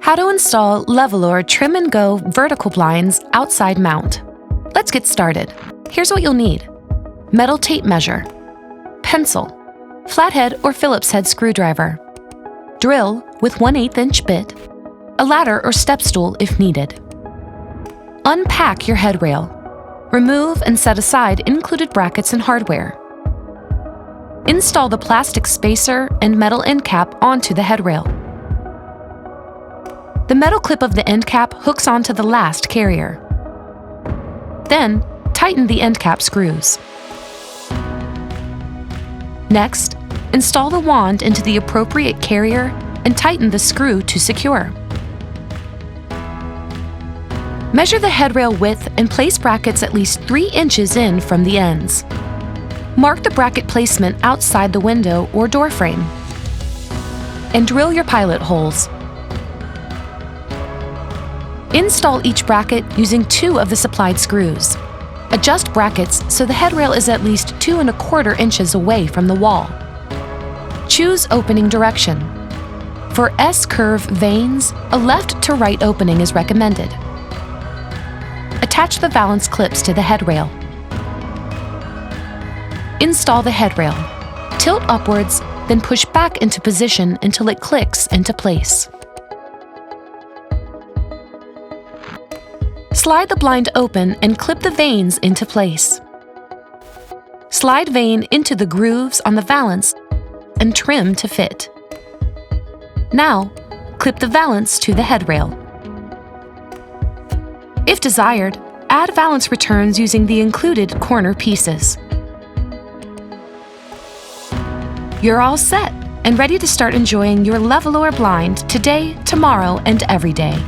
How to install LEVOLOR Trim+Go vertical blinds outside mount. Let's get started. Here's what you'll need: metal tape measure, pencil, flathead or Phillips head screwdriver, drill with 1/8 inch bit, a ladder or step stool if needed. Unpack your head rail. Remove and set aside included brackets and hardware. Install the plastic spacer and metal end cap onto the head rail. The metal clip of the end cap hooks onto the last carrier. Then, tighten the end cap screws. Next, install the wand into the appropriate carrier and tighten the screw to secure. Measure the head rail width and place brackets at least 3 inches in from the ends. Mark the bracket placement outside the window or door frame. And drill your pilot holes. Install each bracket using 2 of the supplied screws. Adjust brackets so the head rail is at least 2 1/4 inches away from the wall. Choose opening direction. For S-curve vanes, a left to right opening is recommended. Attach the valance clips to the head rail. Install the head rail. Tilt upwards, then push back into position until it clicks into place. Slide the blind open and clip the vanes into place. Slide vane into the grooves on the valance and trim to fit. Now, clip the valance to the head rail. If desired, add valance returns using the included corner pieces. You're all set and ready to start enjoying your LEVOLOR blind today, tomorrow, and every day.